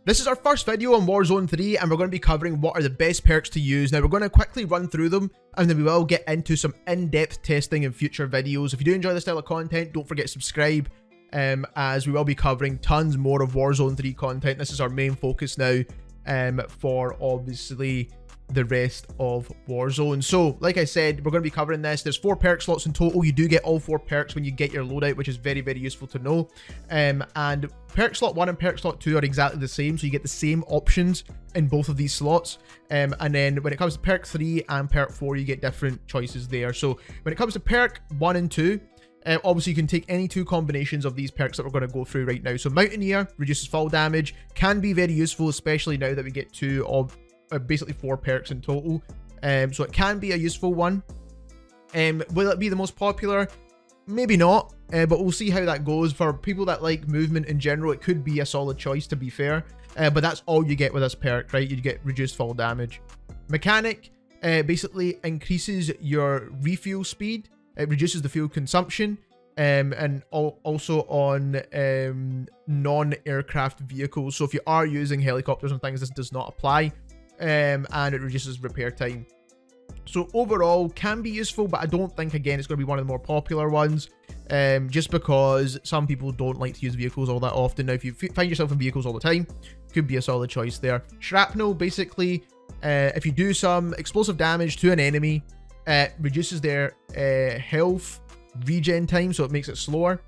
This is our first video on Warzone 3 and we're going to be covering what are the best perks to use. Now we're going to quickly run through them and then we will get into some in-depth testing in future videos. If you do enjoy this style of content, don't forget to subscribe as we will be covering tons more of Warzone 3 content. This is our main focus now for obviously the rest of Warzone. So like I said, we're going to be covering this. There's 4 perk slots in total. You do get all 4 perks when you get your loadout, which is very useful to know. And perk slot 1 and perk slot 2 are exactly the same, so you get the same options in both of these slots. And then when it comes to perk 3 and perk 4, you get different choices there. So when it comes to perk 1 and 2, obviously you can take any 2 combinations of these perks that we're going to go through right now. So Mountaineer reduces fall damage, can be very useful, especially now that we get 2 of basically 4 perks in total. So it can be a useful one. Will it be the most popular? Maybe not, but we'll see how that goes. For people that like movement in general, it could be a solid choice, to be fair. But that's all you get with this perk, right? You get reduced fall damage. Mechanic basically increases your refuel speed. It reduces the fuel consumption, and also on non-aircraft vehicles. So if you are using helicopters and things, this does not apply. And it reduces repair time. So overall can be useful, but I don't think, again, it's going to be one of the more popular ones, just because some people don't like to use vehicles all that often. Now if you find yourself in vehicles all the time, could be a solid choice there. Shrapnel, basically, if you do some explosive damage to an enemy, reduces their health regen time, so it makes it slower,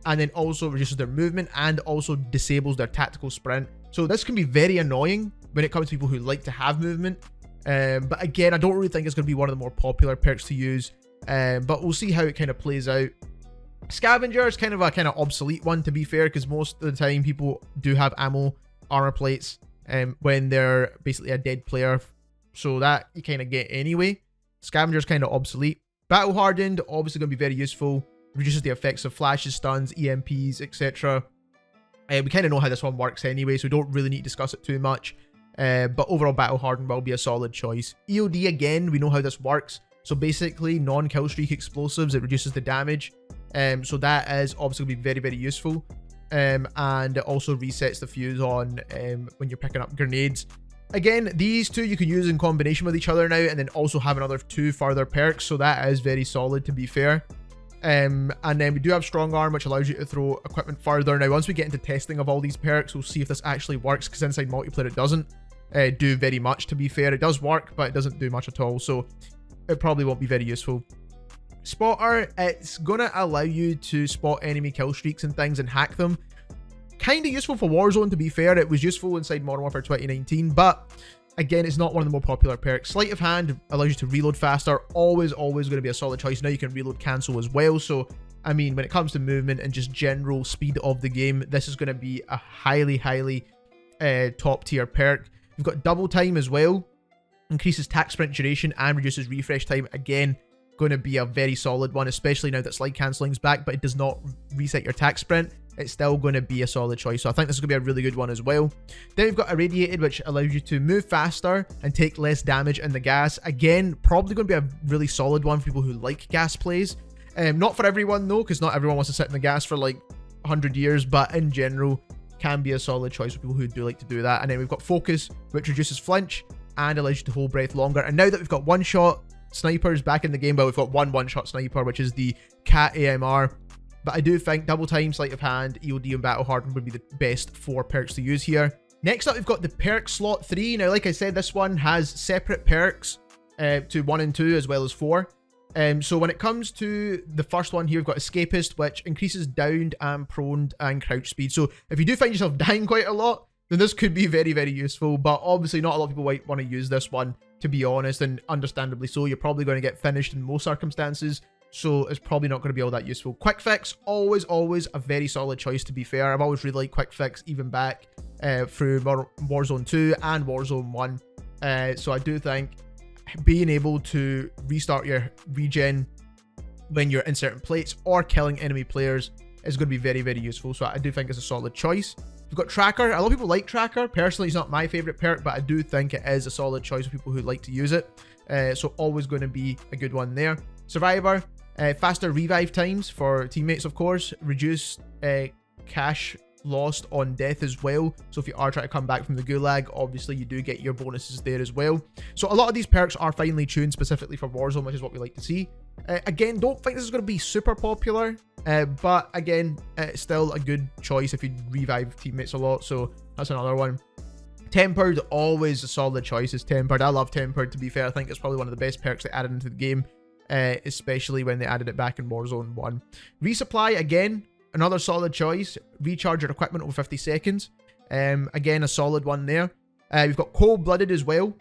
and then also reduces their movement and also disables their tactical sprint. So this can be very annoying when it comes to people who like to have movement. But again, I don't really think it's going to be one of the more popular perks to use. But we'll see how it kind of plays out. Scavenger is kind of a obsolete one, to be fair, because most of the time people do have ammo armor plates when they're basically a dead player. So that you kind of get anyway. Scavenger is kind of obsolete. Battle hardened, obviously going to be very useful. Reduces the effects of flashes, stuns, EMPs, etc. We kind of know how this one works anyway, so we don't really need to discuss it too much. But overall, battle hardened will be a solid choice. EOD, again, we know how this works. So basically, non-killstreak explosives, it reduces the damage. So that is obviously going to be very useful. And it also resets the fuse on when you're picking up grenades. Again, these 2 you can use in combination with each other now, and then also have another 2 further perks. So that is very solid, to be fair. And then we do have strong arm, which allows you to throw equipment further. Now, once we get into testing of all these perks, we'll see if this actually works, because inside multiplayer it doesn't do very much, to be fair. It does work, but it doesn't do much at all, so it probably won't be very useful. Spotter, it's gonna allow you to spot enemy kill streaks and things and hack them. Kind of useful for Warzone, to be fair. It was useful inside Modern Warfare 2019, but again, it's not one of the more popular perks. Sleight of hand allows you to reload faster. Always going to be a solid choice. Now you can reload cancel as well. So, I mean, when it comes to movement and just general speed of the game, this is going to be a highly top tier perk. We've got double time as well. Increases tac sprint duration and reduces refresh time. Again, going to be a very solid one, especially now that slide canceling's back, but it does not reset your tac sprint. It's still going to be a solid choice. So I think this is going to be a really good one as well. Then we've got Irradiated, which allows you to move faster and take less damage in the gas. Again, probably going to be a really solid one for people who like gas plays. Not for everyone though, because not everyone wants to sit in the gas for like 100 years, but in general, can be a solid choice for people who do like to do that. And then we've got Focus, which reduces flinch and allows you to hold breath longer. And now that we've got one-shot snipers back in the game, well, we've got one-shot sniper, which is the Cat AMR. But I do think double time, sleight of hand, EOD, and battle hardened would be the best 4 perks to use here. Next up, we've got the perk slot 3. Now, like I said, this one has separate perks to 1 and 2 as well as 4. So when it comes to the first one here, we've got Escapist, which increases downed and prone and crouch speed. So if you do find yourself dying quite a lot, then this could be very useful. But obviously not a lot of people might want to use this one, to be honest, and understandably so. You're probably going to get finished in most circumstances, so it's probably not going to be all that useful. Quick Fix, always a very solid choice, to be fair. I've always really liked Quick Fix, even back through Warzone 2 and Warzone 1. So I do think being able to restart your regen when you're inserting plates or killing enemy players is going to be very useful. So I do think it's a solid choice. We've got Tracker. A lot of people like Tracker. Personally, it's not my favorite perk, but I do think it is a solid choice for people who like to use it. So always going to be a good one there. Survivor. Faster revive times for teammates, of course. Reduced cash lost on death as well. So if you are trying to come back from the gulag, obviously you do get your bonuses there as well. So a lot of these perks are finely tuned specifically for Warzone, which is what we like to see. Again, don't think this is going to be super popular, but again, it's still a good choice if you revive teammates a lot. So that's another one. Tempered, always a solid choice is Tempered. I love Tempered, to be fair. I think it's probably one of the best perks they added into the game, especially when they added it back in Warzone 1. Resupply, again, another solid choice. Recharge your equipment over 50 seconds. Again, a solid one there. We've got Cold-Blooded as well.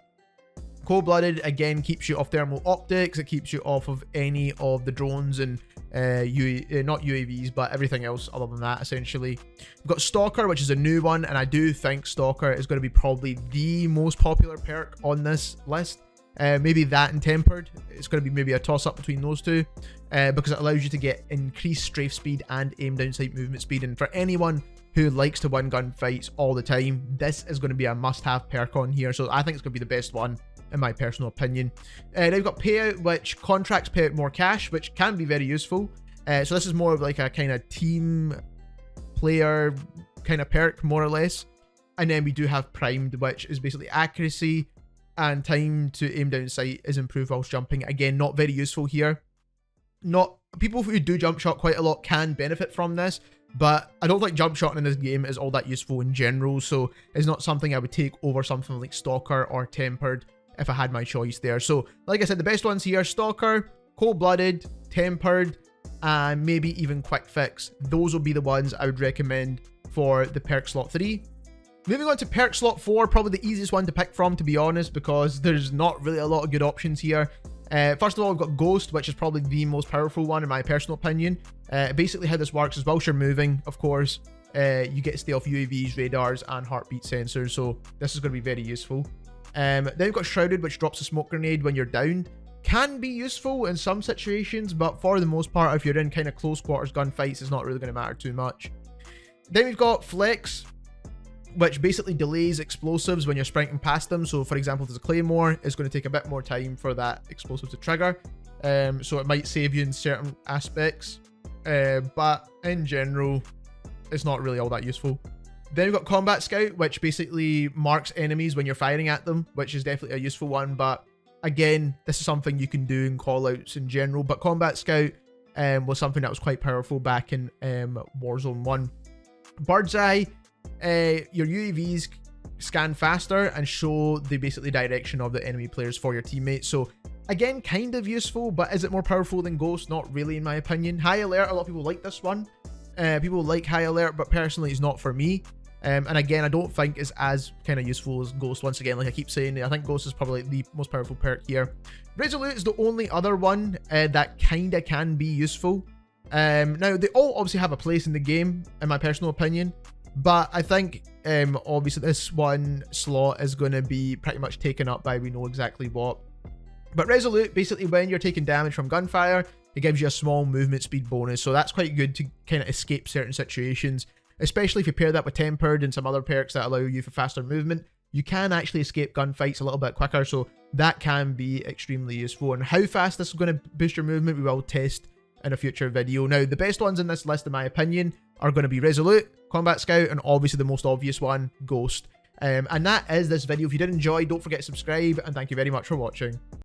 Cold-Blooded, again, keeps you off thermal optics. It keeps you off of any of the drones and not UAVs, but everything else other than that, essentially. We've got Stalker, which is a new one, and I do think Stalker is going to be probably the most popular perk on this list. Maybe that and Tempered. It's going to be maybe a toss-up between those two, because it allows you to get increased strafe speed and aim down sight movement speed. And for anyone who likes to win gunfights all the time, this is going to be a must-have perk on here. So I think it's going to be the best one, in my personal opinion. Now we've got Payout, which contracts pay out more cash, which can be very useful. So this is more of like a kind of team player kind of perk, more or less. And then we do have Primed, which is basically accuracy and time to aim down sight is improved whilst jumping. Again, not very useful here. Not people who do jump shot quite a lot can benefit from this, but I don't think jump shot in this game is all that useful in general. So it's not something I would take over something like Stalker or Tempered if I had my choice there. So like I said, the best ones here: Stalker, Cold-Blooded, Tempered, and maybe even Quick Fix. Those will be the ones I would recommend for the perk slot 3. Moving on to perk slot 4, probably the easiest one to pick from, to be honest, because there's not really a lot of good options here. First of all, we've got Ghost, which is probably the most powerful one in my personal opinion. Basically how this works is whilst you're moving, of course, you get to stay off UAVs, radars, and heartbeat sensors, so this is going to be very useful. Then we've got Shrouded, which drops a smoke grenade when you're downed. Can be useful in some situations, but for the most part, if you're in kind of close quarters gunfights, it's not really going to matter too much. Then we've got Flex, which basically delays explosives when you're sprinting past them. So for example, if there's a claymore, it's going to take a bit more time for that explosive to trigger. So it might save you in certain aspects, but in general, it's not really all that useful. Then we've got Combat Scout, which basically marks enemies when you're firing at them, which is definitely a useful one. But again, this is something you can do in callouts in general. But Combat Scout was something that was quite powerful back in Warzone 1. Bird's Eye, your UAVs scan faster and show the basically direction of the enemy players for your teammates. So again, kind of useful, but is it more powerful than Ghost? Not really, in my opinion. High Alert, a lot of people like this one. People like High Alert, but personally it's not for me. And again, I don't think it's as kind of useful as Ghost. Once again, like I keep saying, I think Ghost is probably the most powerful perk here. Resolute is the only other one that kind of can be useful. Now, they all obviously have a place in the game, in my personal opinion, but I think obviously this one slot is going to be pretty much taken up by we know exactly what. But Resolute, basically when you're taking damage from gunfire, it gives you a small movement speed bonus, so that's quite good to kind of escape certain situations, especially if you pair that with Tempered and some other perks that allow you for faster movement. You can actually escape gunfights a little bit quicker, so that can be extremely useful. And how fast this is going to boost your movement, we will test in a future video. Now, the best ones in this list, in my opinion, are going to be Resolute, Combat Scout, and obviously the most obvious one, Ghost. And that is this video. If you did enjoy, don't forget to subscribe, and thank you very much for watching.